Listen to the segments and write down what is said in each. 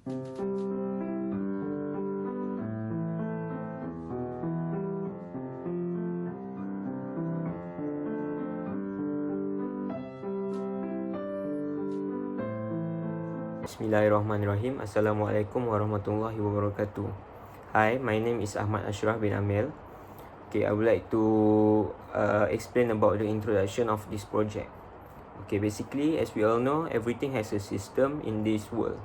Bismillahirrahmanirrahim. Assalamualaikum warahmatullahi wabarakatuh. Hi, my name is Ahmad Ashraf bin Amel. Okay, I would like to explain about the introduction of this project. Okay, basically, as we all know, everything has a system in this world.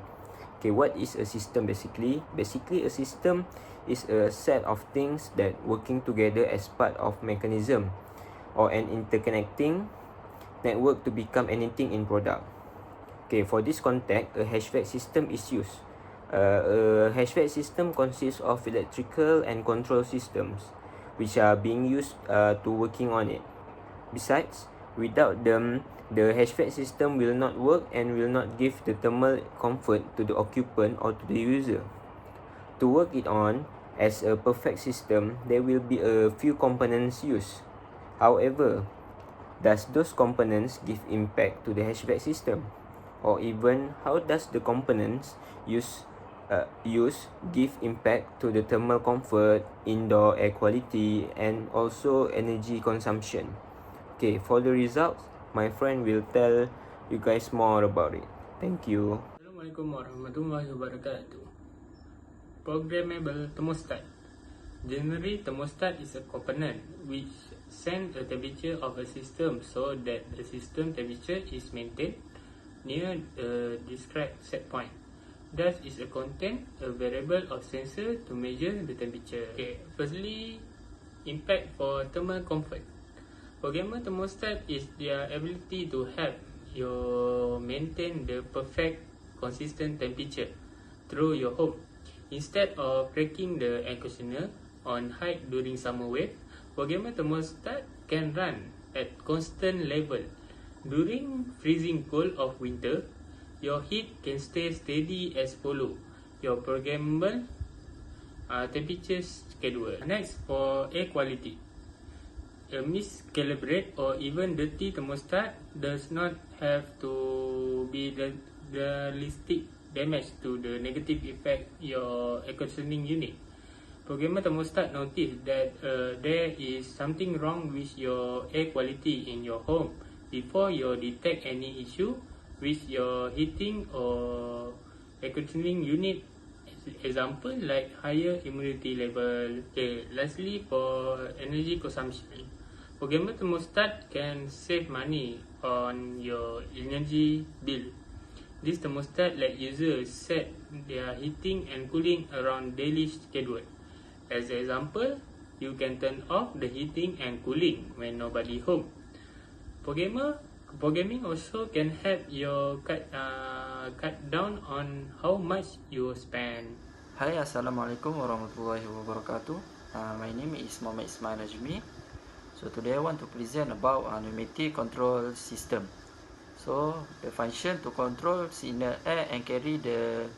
Okay, what is a system basically? Basically, a system is a set of things that working together as part of mechanism or an interconnecting network to become anything in product. Okay, for this context, a Hvac system is used. A Hvac system consists of electrical and control systems, which are being used to working on it. Besides, without them, the Hvac system will not work and will not give the thermal comfort to the occupant or to the user. To work it on as a perfect system, there will be a few components used. However, does those components give impact to the Hvac system? Or even how does the components use give impact to the thermal comfort, indoor air quality, and also energy consumption? Okay, for the results, my friend will tell you guys more about it. Thank you. Assalamualaikum warahmatullahi wabarakatuh. Programmable thermostat. Generally, thermostat is a component which sends a temperature of a system so that the system temperature is maintained near the described set point. Thus, is a content a variable of sensor to measure the temperature. Okay, firstly, impact for thermal comfort. Programmable thermostat is their ability to help you maintain the perfect consistent temperature through your home. Instead of breaking the air conditioner on high during summer wave, programmable thermostat can run at constant level. During freezing cold of winter, your heat can stay steady as follow your programmable temperature schedule. Next, for air quality. A miscalibrated or even dirty thermostat does not have to be the realistic damage to the negative effect your air conditioning unit. Programmable thermostat notice that there is something wrong with your air quality in your home before you detect any issue with your heating or air conditioning unit. Example like higher humidity level. Okay, lastly, for energy consumption, programmable thermostat can save money on your energy bill. This thermostat let users set their heating and cooling around daily schedule. As an example, you can turn off the heating and cooling when nobody home. Programming also can help you cut down on how much you spend. Hi, Assalamualaikum warahmatullahi wabarakatuh. My name is Muhammad Ismail Najmi. So today I want to present about pneumatic control system. So the function to control signal air and carry the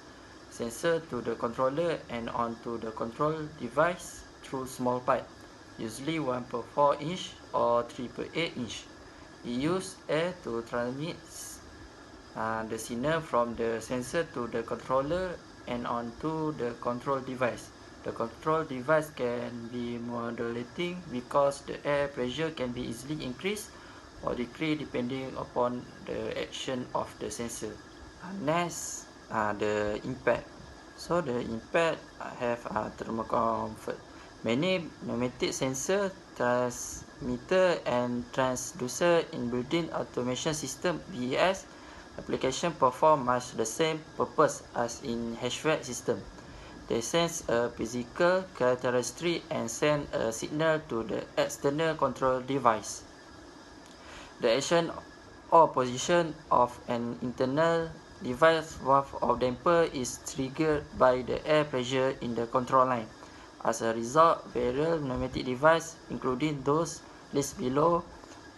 sensor to the controller and onto the control device through small pipe, usually 1/4 inch or 3/8 inch. It uses air to transmit the signal from the sensor to the controller and onto the control device. The control device can be modulating because the air pressure can be easily increased or decreased depending upon the action of the sensor. Next, the impact. So the impact have thermal comfort. Many pneumatic sensor, transmitter and transducer in built-in automation system (BES) application perform much the same purpose as in Hvac system. They sense a physical characteristic and send a signal to the external control device. The action or position of an internal device valve or damper is triggered by the air pressure in the control line. As a result, various pneumatic devices, including those listed below,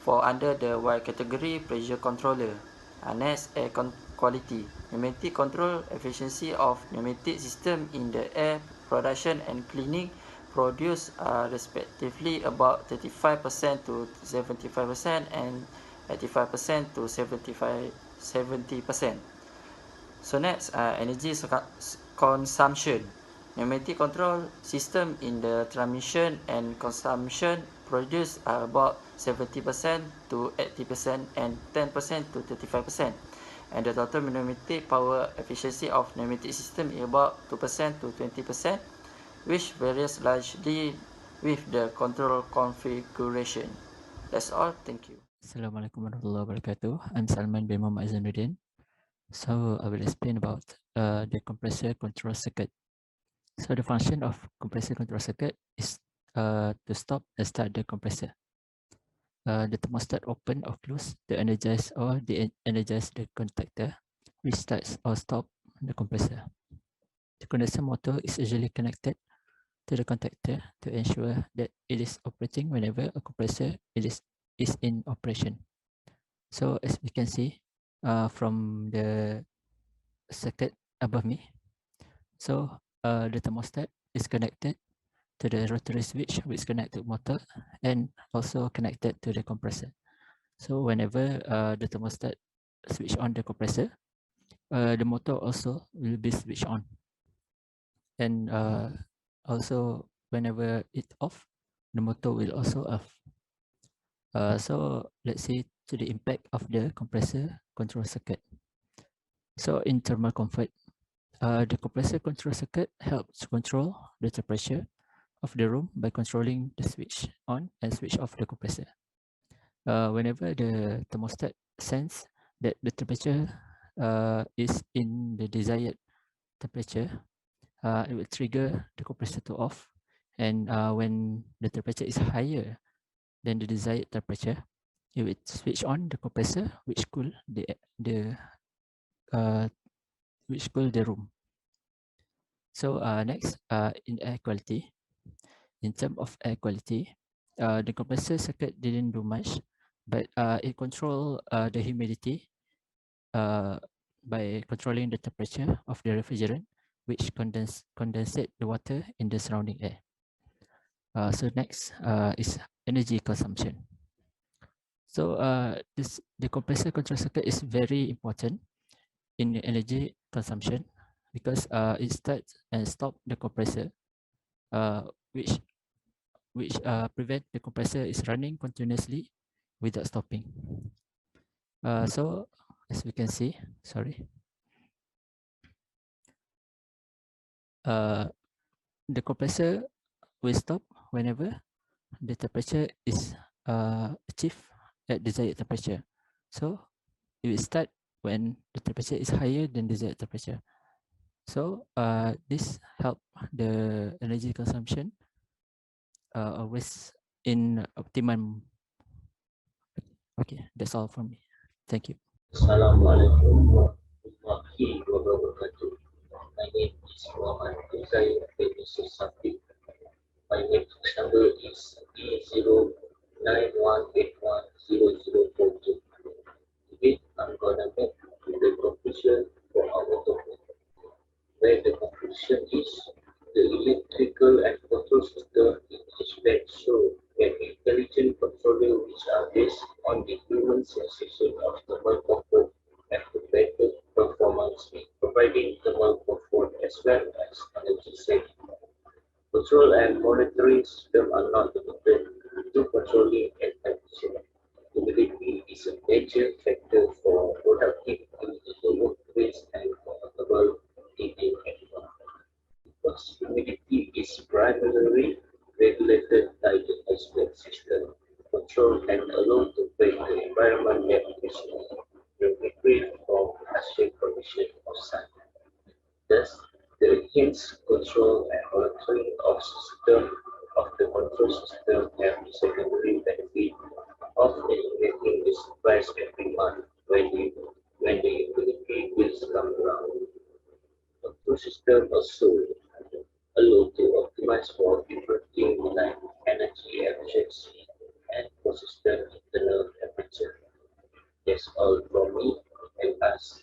fall under the Hvac category pressure controller. Next, air quality. Pneumatic control efficiency of pneumatic system in the air production and cleaning produce respectively about 35% to 75% and 85% to 70%. So next, energy consumption. Pneumatic control system in the transmission and consumption produce about 70% to 80% and 10% to 35%. And the total pneumatic power efficiency of pneumatic system is about 2% to 20%, which varies largely with the control configuration. That's all. Thank you. Assalamualaikum warahmatullahi wabarakatuh. I'm Salman bin Muhammad Zainuddin. So I will explain about the compressor control circuit. So the function of compressor control circuit is to stop and start the compressor. The thermostat open or close the energize or de-energize the contactor, which starts or stop the compressor. The condenser motor is usually connected to the contactor to ensure that it is operating whenever a compressor is in operation. So as we can see from the circuit above me, so the thermostat is connected to the rotary switch, which is connected to motor and also connected to the compressor. So whenever the thermostat switch on the compressor, the motor also will be switched on. And also whenever it off, the motor will also off. So let's see to the impact of the compressor control circuit. So in thermal comfort, the compressor control circuit helps control the temperature of the room by controlling the switch on and switch off the compressor. Whenever the thermostat sense that the temperature is in the desired temperature, it will trigger the compressor to off. And when the temperature is higher than the desired temperature, it will switch on the compressor, which cool the room. So next, in air quality. In terms of air quality, the compressor circuit didn't do much, but it controlled the humidity by controlling the temperature of the refrigerant, which condensate the water in the surrounding air. So next is energy consumption. So the compressor control circuit is very important in energy consumption because it starts and stops the compressor, which prevent the compressor is running continuously without stopping. So as we can see, the compressor will stop whenever the temperature is achieved at desired temperature. So it will start when the temperature is higher than desired temperature. So this help the energy consumption always in optimum. Okay, that's all from me. Thank you. Assalamualaikum warahmatullahi wabarakatuh. My name is Muhammad Hussain bin Yusuf Safi. My network number is E0918100042. Today I'm gonna make the conclusion for our topic, where the conclusion is the electrical and control system in HVAC show an intelligent controller which are based on the human sensation of thermal comfort and the better performance in providing thermal comfort as well as energy saving. Control and monitoring system are not limited to controlling and temperature. Humidity is a major factor for productivity in the workplace and comfortable living environment. Because humidity is primarily regulated by the HVAC system, control can allow to break the environment efficiently to be free from harsh conditions outside. Thus, the enhanced control and monitoring of the control system have the secondary benefit of eliminating the surprise every month when the utility bills come around. Control system also allow to optimize for different like energy efficiency and consistent internal temperature. That's all from me and us.